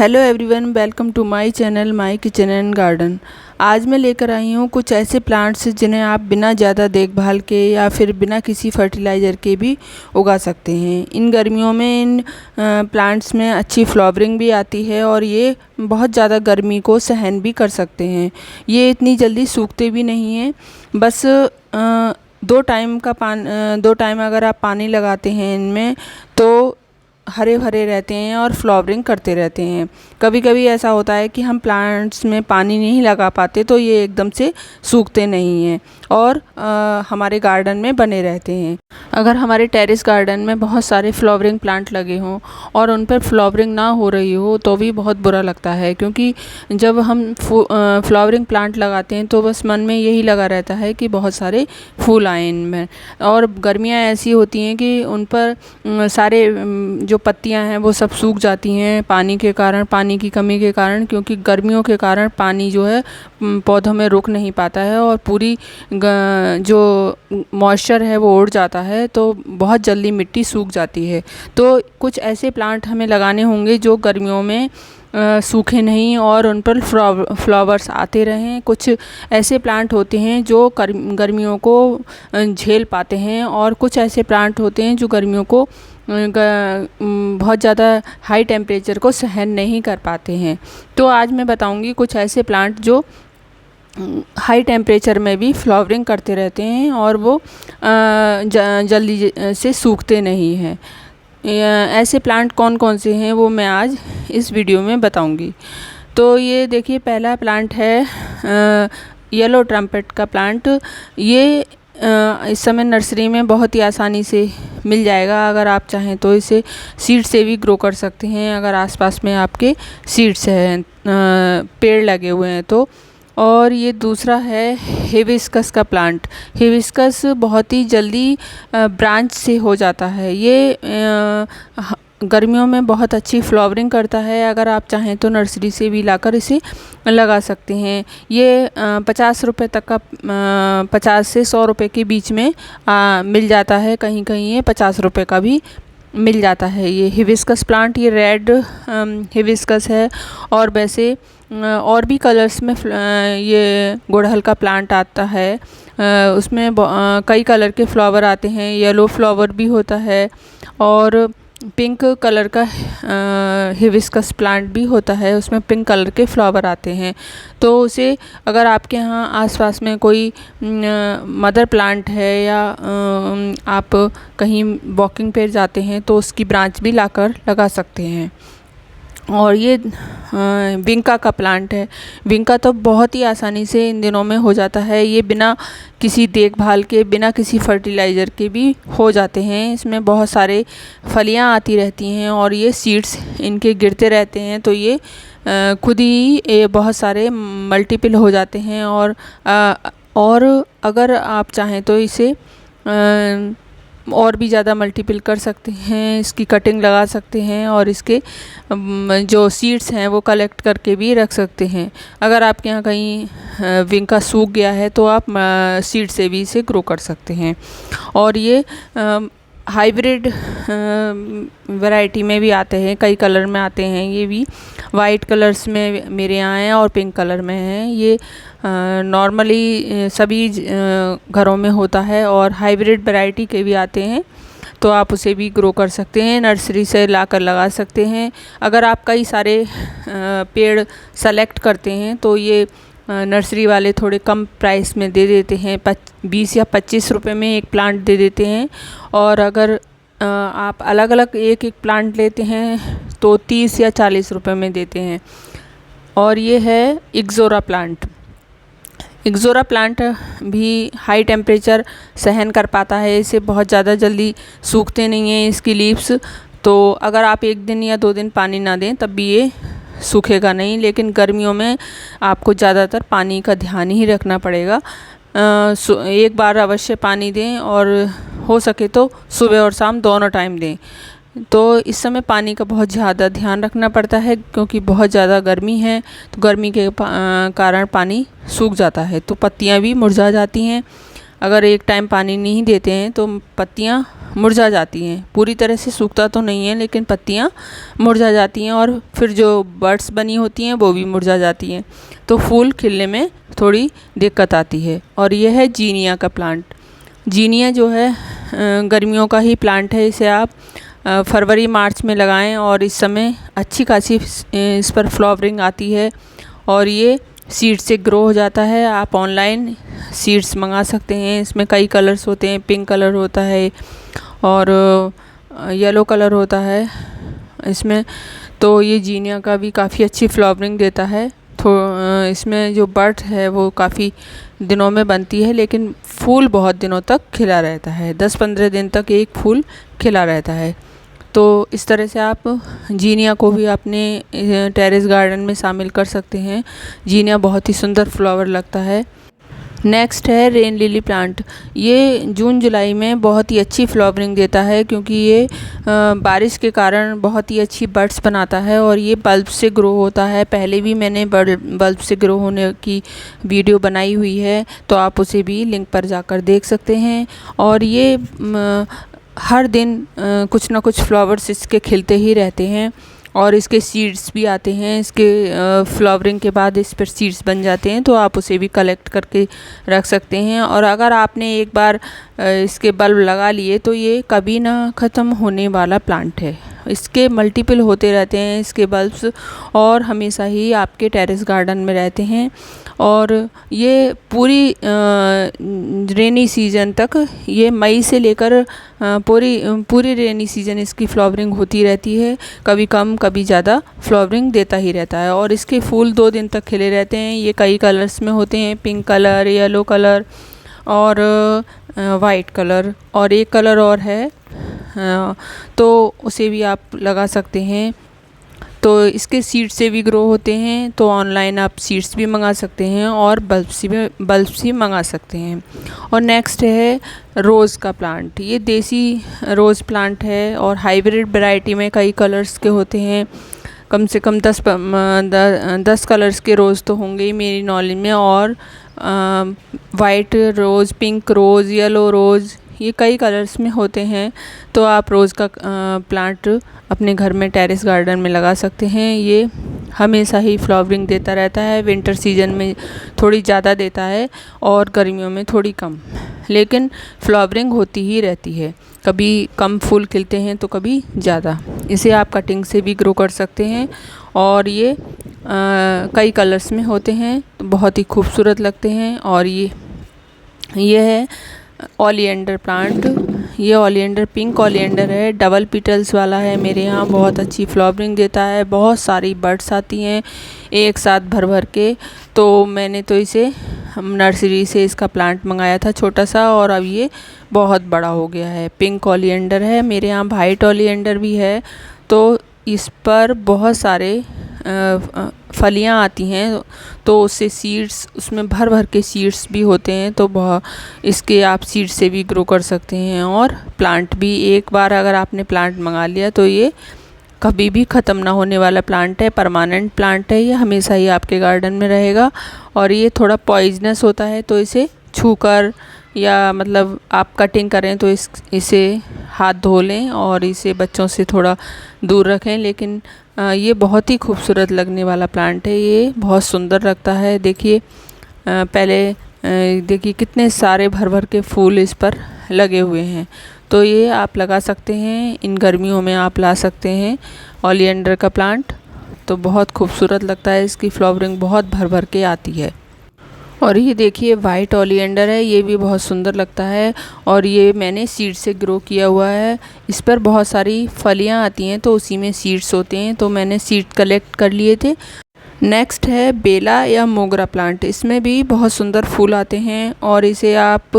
Hello everyone, welcome to my channel my kitchen and garden. आज मैं लेकर आई हूँ कुछ ऐसे प्लांट्स जिन्हें आप बिना ज़्यादा देखभाल के या फिर बिना किसी फर्टिलाइज़र के भी उगा सकते हैं। इन गर्मियों में इन प्लांट्स में अच्छी फ्लावरिंग भी आती है और ये बहुत ज़्यादा गर्मी को सहन भी कर सकते हैं। ये इतनी जल्दी सूखते भी नहीं हैं। बस दो टाइम अगर आप पानी लगाते हैं इनमें तो हरे भरे रहते हैं और फ्लावरिंग करते रहते हैं। कभी कभी ऐसा होता है कि हम प्लांट्स में पानी नहीं लगा पाते तो ये एकदम से सूखते नहीं हैं और हमारे गार्डन में बने रहते हैं। अगर हमारे टेरेस गार्डन में बहुत सारे फ्लावरिंग प्लांट लगे हों और उन पर फ्लावरिंग ना हो रही हो तो भी बहुत बुरा लगता है, क्योंकि जब हम फ्लावरिंग प्लांट लगाते हैं तो बस मन में यही लगा रहता है कि बहुत सारे फूल आए इनमें। और गर्मियाँ ऐसी होती हैं कि उन पर सारे जो पत्तियां हैं वो सब सूख जाती हैं पानी के कारण, पानी की कमी के कारण, क्योंकि गर्मियों के कारण पानी जो है पौधों में रुक नहीं पाता है और पूरी जो मॉइस्चर है वो उड़ जाता है तो बहुत जल्दी मिट्टी सूख जाती है। तो कुछ ऐसे प्लांट हमें लगाने होंगे जो गर्मियों में सूखे नहीं और उन पर फ्लावर्स आते रहें। कुछ ऐसे प्लांट होते हैं जो गर्मियों को झेल पाते हैं और कुछ ऐसे प्लांट होते हैं जो गर्मियों को बहुत ज़्यादा हाई टेम्परेचर को सहन नहीं कर पाते हैं। तो आज मैं बताऊंगी कुछ ऐसे प्लांट जो हाई टेम्परेचर में भी फ्लावरिंग करते रहते हैं और वो जल्दी से सूखते नहीं हैं। ऐसे प्लांट कौन कौन से हैं वो मैं आज इस वीडियो में बताऊंगी। तो ये देखिए, पहला प्लांट है येलो ट्रम्पेट का प्लांट। ये इस समय नर्सरी में बहुत ही आसानी से मिल जाएगा। अगर आप चाहें तो इसे सीड से भी ग्रो कर सकते हैं, अगर आसपास में आपके सीड्स हैं, पेड़ लगे हुए हैं तो। और ये दूसरा है हिबिस्कस का प्लांट। हिबिस्कस बहुत ही जल्दी ब्रांच से हो जाता है। ये गर्मियों में बहुत अच्छी फ्लावरिंग करता है। अगर आप चाहें तो नर्सरी से भी लाकर इसे लगा सकते हैं। ये 50 रुपये तक का 50 से 100 रुपये के बीच में मिल जाता है। कहीं कहीं ये 50 रुपये का भी मिल जाता है। ये हिबिस्कस प्लांट, ये रेड हिबिस्कस है। और वैसे और भी कलर्स में ये गुड़हल का प्लांट आता है। उसमें कई कलर के फ्लावर आते हैं। येलो फ्लावर भी होता है और पिंक कलर का हिबिस्कस प्लांट भी होता है, उसमें पिंक कलर के फ्लावर आते हैं। तो उसे अगर आपके यहाँ आसपास में कोई मदर प्लांट है या आप कहीं वॉकिंग पे जाते हैं तो उसकी ब्रांच भी लाकर लगा सकते हैं। और ये विंका का प्लांट है। विंका तो बहुत ही आसानी से इन दिनों में हो जाता है। ये बिना किसी देखभाल के, बिना किसी फर्टिलाइज़र के भी हो जाते हैं। इसमें बहुत सारे फलियां आती रहती हैं और ये सीड्स इनके गिरते रहते हैं तो ये खुद ही बहुत सारे मल्टीपल हो जाते हैं। और अगर आप चाहें तो इसे और भी ज़्यादा मल्टीपल कर सकते हैं, इसकी कटिंग लगा सकते हैं और इसके जो सीड्स हैं वो कलेक्ट करके भी रख सकते हैं। अगर आपके यहाँ कहीं विंका सूख गया है तो आप सीड से भी इसे ग्रो कर सकते हैं। और ये हाइब्रिड वैरायटी में भी आते हैं, कई कलर में आते हैं। ये भी वाइट कलर्स में मेरे यहाँ हैं और पिंक कलर में हैं। ये नॉर्मली सभी घरों में होता है और हाइब्रिड वैरायटी के भी आते हैं तो आप उसे भी ग्रो कर सकते हैं, नर्सरी से लाकर लगा सकते हैं। अगर आप कई सारे पेड़ सेलेक्ट करते हैं तो ये नर्सरी वाले थोड़े कम प्राइस में दे देते हैं, 20 या 25 रुपए में एक प्लांट दे देते हैं। और अगर आप अलग अलग एक एक प्लांट लेते हैं तो 30 या 40 रुपए में देते हैं। और ये है इक्ज़ोरा प्लांट। इक्ज़ोरा प्लांट भी हाई टेम्परेचर सहन कर पाता है। इसे बहुत ज़्यादा जल्दी सूखते नहीं हैं इसकी लीव्स। तो अगर आप 1 दिन या 2 दिन पानी ना दें तब भी ये सूखेगा नहीं, लेकिन गर्मियों में आपको ज़्यादातर पानी का ध्यान ही रखना पड़ेगा। एक बार अवश्य पानी दें और हो सके तो सुबह और शाम दोनों टाइम दें। तो इस समय पानी का बहुत ज़्यादा ध्यान रखना पड़ता है क्योंकि बहुत ज़्यादा गर्मी है तो गर्मी के कारण पानी सूख जाता है तो पत्तियां भी मुरझा जाती हैं। अगर एक टाइम पानी नहीं देते हैं तो पत्तियाँ मुरझा जाती हैं। पूरी तरह से सूखता तो नहीं है, लेकिन पत्तियाँ मुरझा जाती हैं और फिर जो बड्स बनी होती हैं वो भी मुरझा जाती हैं, तो फूल खिलने में थोड़ी दिक्कत आती है। और यह है जीनिया का प्लांट। जीनिया जो है गर्मियों का ही प्लांट है। इसे आप फरवरी मार्च में लगाएं और इस समय अच्छी खासी इस पर फ्लावरिंग आती है और ये सीड से ग्रो हो जाता है। आप ऑनलाइन सीड्स मंगा सकते हैं। इसमें कई कलर्स होते हैं, पिंक कलर होता है और येलो कलर होता है इसमें। तो ये जीनिया का भी काफ़ी अच्छी फ्लावरिंग देता है। इसमें जो बड है वो काफ़ी दिनों में बनती है, लेकिन फूल बहुत दिनों तक खिला रहता है। 10-15 दिन तक एक फूल खिला रहता है। तो इस तरह से आप जीनिया को भी अपने टेरेस गार्डन में शामिल कर सकते हैं। जीनिया बहुत ही सुंदर फ्लावर लगता है। नेक्स्ट है रेन लिली प्लांट। ये जून जुलाई में बहुत ही अच्छी फ्लावरिंग देता है, क्योंकि ये बारिश के कारण बहुत ही अच्छी बड्स बनाता है और ये बल्ब से ग्रो होता है। पहले भी मैंने बल्ब से ग्रो होने की वीडियो बनाई हुई है, तो आप उसे भी लिंक पर जाकर देख सकते हैं। और ये हर दिन कुछ ना कुछ फ्लावर्स इसके खिलते ही रहते हैं और इसके सीड्स भी आते हैं। इसके फ्लावरिंग के बाद इस पर सीड्स बन जाते हैं, तो आप उसे भी कलेक्ट करके रख सकते हैं। और अगर आपने एक बार इसके बल्ब लगा लिए तो ये कभी ना ख़त्म होने वाला प्लांट है। इसके मल्टीपल होते रहते हैं इसके बल्ब्स और हमेशा ही आपके टेरेस गार्डन में रहते हैं। और ये पूरी रेनी सीज़न तक, ये मई से लेकर पूरी रेनी सीज़न इसकी फ्लावरिंग होती रहती है। कभी कम कभी ज़्यादा फ्लावरिंग देता ही रहता है और इसके फूल 2 दिन तक खिले रहते हैं। ये कई कलर्स में होते हैं, पिंक कलर, येलो कलर और वाइट कलर, और एक कलर और है तो उसे भी आप लगा सकते हैं। तो इसके सीड से भी ग्रो होते हैं, तो ऑनलाइन आप सीड्स भी मंगा सकते हैं और बल्ब्स भी मंगा सकते हैं। और नेक्स्ट है रोज़ का प्लांट। ये देसी रोज़ प्लांट है और हाइब्रिड वैरायटी में कई कलर्स के होते हैं। कम से कम 10 कलर्स के रोज़ तो होंगे ही मेरी नॉलेज में। और वाइट रोज़, पिंक रोज़, येलो रोज़, ये कई कलर्स में होते हैं। तो आप रोज़ का प्लांट अपने घर में टेरेस गार्डन में लगा सकते हैं। ये हमेशा ही फ्लावरिंग देता रहता है। विंटर सीजन में थोड़ी ज़्यादा देता है और गर्मियों में थोड़ी कम, लेकिन फ्लावरिंग होती ही रहती है। कभी कम फूल खिलते हैं तो कभी ज़्यादा। इसे आप कटिंग से भी ग्रो कर सकते हैं और ये कई कलर्स में होते हैं, तो बहुत ही खूबसूरत लगते हैं। और ये है ओलिएंडर प्लांट। ये ओलिएंडर पिंक ओलिएंडर है, डबल पिटल्स वाला है। मेरे यहाँ बहुत अच्छी फ्लावरिंग देता है, बहुत सारी बड्स आती हैं एक साथ भर भर के। तो मैंने तो इसे हम नर्सरी से इसका प्लांट मंगाया था छोटा सा, और अब ये बहुत बड़ा हो गया है। पिंक ओलिएंडर है। मेरे यहाँ वाइट ओलिएंडर भी है। तो इस पर बहुत सारे फलियाँ आती हैं, तो उससे सीड्स, उसमें भर भर के सीड्स भी होते हैं। तो इसके आप सीड से भी ग्रो कर सकते हैं। और प्लांट भी, एक बार अगर आपने प्लांट मंगा लिया तो ये कभी भी ख़त्म ना होने वाला प्लांट है, परमानेंट प्लांट है। ये हमेशा ही आपके गार्डन में रहेगा। और ये थोड़ा पॉइजनस होता है, तो इसे छूकर या मतलब आप कटिंग करें तो इसे हाथ धो लें और इसे बच्चों से थोड़ा दूर रखें। लेकिन ये बहुत ही खूबसूरत लगने वाला प्लांट है। ये बहुत सुंदर लगता है। देखिए पहले देखिए कितने सारे भर भर के फूल इस पर लगे हुए हैं। तो ये आप लगा सकते हैं, इन गर्मियों में आप ला सकते हैं ओलिएंडर का प्लांट। तो बहुत खूबसूरत लगता है, इसकी फ्लावरिंग बहुत भर भर के आती है। और ये देखिए वाइट ओलिएंडर है, ये भी बहुत सुंदर लगता है और ये मैंने सीड से ग्रो किया हुआ है। इस पर बहुत सारी फलियां आती हैं, तो उसी में सीड्स होते हैं, तो मैंने सीड कलेक्ट कर लिए थे। नेक्स्ट है बेला या मोगरा प्लांट। इसमें भी बहुत सुंदर फूल आते हैं और इसे आप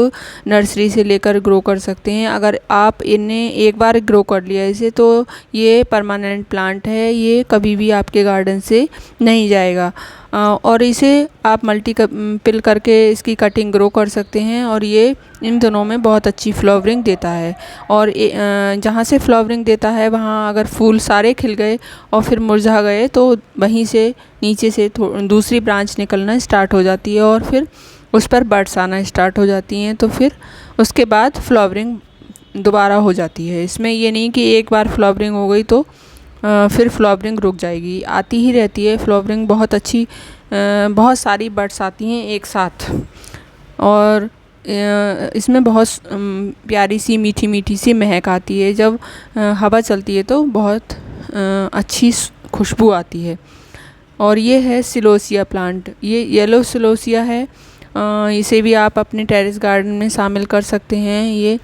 नर्सरी से लेकर ग्रो कर सकते हैं। अगर आप इन्हें एक बार ग्रो कर लिया इसे, तो ये परमानेंट प्लांट है, ये कभी भी आपके गार्डन से नहीं जाएगा। और इसे आप मल्टीपल करके इसकी कटिंग ग्रो कर सकते हैं और ये इन दिनों में बहुत अच्छी फ्लावरिंग देता है। और जहाँ से फ्लावरिंग देता है वहाँ अगर फूल सारे खिल गए और फिर मुरझा गए, तो वहीं से नीचे से दूसरी ब्रांच निकलना स्टार्ट हो जाती है और फिर उस पर बड्स आना स्टार्ट हो जाती हैं, तो फिर उसके बाद फ्लावरिंग दोबारा हो जाती है। इसमें ये नहीं कि एक बार फ्लावरिंग हो गई तो फिर फ्लावरिंग रुक जाएगी, आती ही रहती है फ्लावरिंग। बहुत अच्छी बहुत सारी बड्स आती हैं एक साथ, और इसमें बहुत प्यारी सी मीठी मीठी सी महक आती है। जब हवा चलती है तो बहुत अच्छी खुशबू आती है। और ये है सिलोसिया प्लांट, ये येलो सिलोसिया है। इसे भी आप अपने टेरेस गार्डन में शामिल कर सकते हैं। ये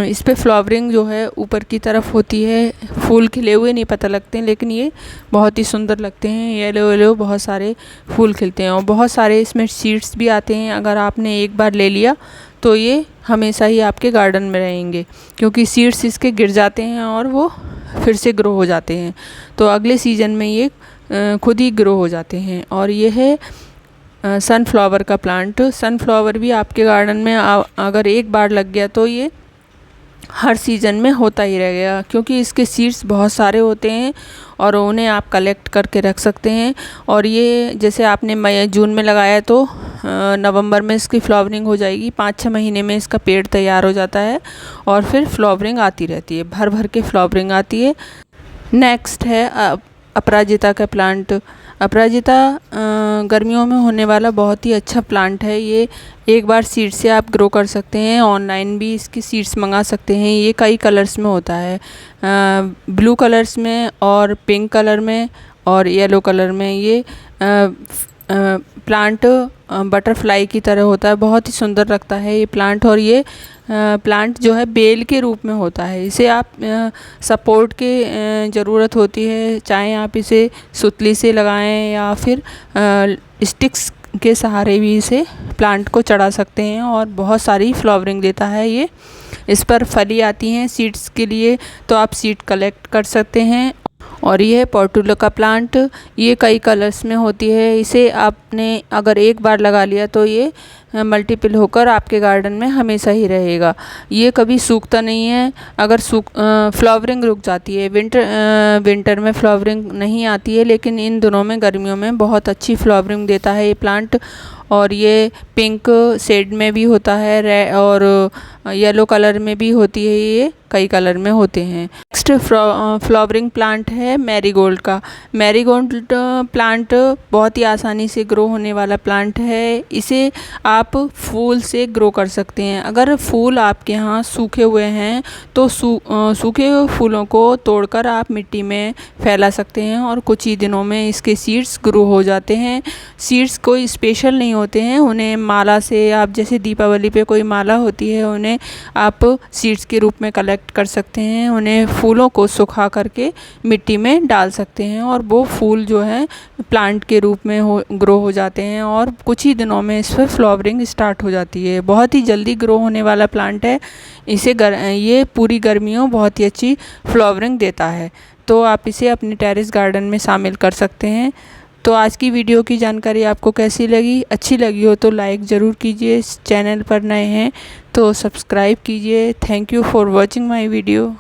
इस पे फ्लावरिंग जो है ऊपर की तरफ होती है, फूल खिले हुए नहीं पता लगते हैं, लेकिन ये बहुत ही सुंदर लगते हैं। येलो येलो बहुत सारे फूल खिलते हैं और बहुत सारे इसमें सीड्स भी आते हैं। अगर आपने एक बार ले लिया तो ये हमेशा ही आपके गार्डन में रहेंगे, क्योंकि सीड्स इसके गिर जाते हैं और वो फिर से ग्रो हो जाते हैं, तो अगले सीज़न में ये खुद ही ग्रो हो जाते हैं। और ये है सनफ्लावर का प्लांट। सनफ्लावर भी आपके गार्डन में अगर एक बार लग गया तो ये हर सीज़न में होता ही रहेगा, क्योंकि इसके सीड्स बहुत सारे होते हैं और उन्हें आप कलेक्ट करके रख सकते हैं। और ये जैसे आपने मई जून में लगाया तो नवंबर में इसकी फ्लावरिंग हो जाएगी। 5-6 महीने में इसका पेड़ तैयार हो जाता है और फिर फ्लावरिंग आती रहती है, भर भर के फ्लावरिंग आती है। नेक्स्ट है अपराजिता का प्लांट। अपराजिता गर्मियों में होने वाला बहुत ही अच्छा प्लांट है। ये एक बार सीड से आप ग्रो कर सकते हैं, ऑनलाइन भी इसकी सीड्स मंगा सकते हैं। ये कई कलर्स में होता है, ब्लू कलर्स में और पिंक कलर में और येलो कलर में। ये प्लांट बटरफ्लाई की तरह होता है, बहुत ही सुंदर लगता है ये प्लांट। और ये प्लांट जो है बेल के रूप में होता है। इसे आप सपोर्ट के ज़रूरत होती है, चाहे आप इसे सुतली से लगाएं या फिर स्टिक्स के सहारे भी इसे प्लांट को चढ़ा सकते हैं। और बहुत सारी फ्लावरिंग देता है ये। इस पर फली आती हैं सीड्स के लिए, तो आप सीड कलेक्ट कर सकते हैं। और ये है पोर्टुला का प्लांट। ये कई कलर्स में होती है। इसे आपने अगर एक बार लगा लिया तो ये मल्टीपल होकर आपके गार्डन में हमेशा ही रहेगा। ये कभी सूखता नहीं है। अगर फ्लावरिंग रुक जाती है, विंटर में फ्लावरिंग नहीं आती है, लेकिन इन दिनों में गर्मियों में बहुत अच्छी फ्लावरिंग देता है ये प्लांट। और ये पिंक शेड में भी होता है, रेड और येलो कलर में भी होती है, ये कई कलर में होते हैं। नेक्स्ट फ्लावरिंग प्लांट है मैरीगोल्ड का। मैरीगोल्ड प्लांट बहुत ही आसानी से ग्रो होने वाला प्लांट है। इसे आप फूल से ग्रो कर सकते हैं। अगर फूल आपके यहाँ सूखे हुए हैं तो सूखे हुए फूलों को तोड़कर आप मिट्टी में फैला सकते हैं और कुछ ही दिनों में इसके सीड्स ग्रो हो जाते हैं। सीड्स कोई स्पेशल नहीं होते हैं, उन्हें माला से, आप जैसे दीपावली पे कोई माला होती है, उन्हें आप सीड्स के रूप में कलेक्ट कर सकते हैं। उन्हें फूलों को सुखा करके मिट्टी में डाल सकते हैं और वो फूल जो है प्लांट के रूप में ग्रो हो जाते हैं और कुछ ही दिनों में इस पर फ्लावरिंग स्टार्ट हो जाती है। बहुत ही जल्दी ग्रो होने वाला प्लांट है। ये पूरी गर्मियों बहुत ही अच्छी फ्लावरिंग देता है, तो आप इसे अपने टेरेस गार्डन में शामिल कर सकते हैं। तो आज की वीडियो की जानकारी आपको कैसी लगी? अच्छी लगी हो तो लाइक ज़रूर कीजिए। इस चैनल पर नए हैं तो सब्सक्राइब कीजिए। Thank you for watching my video.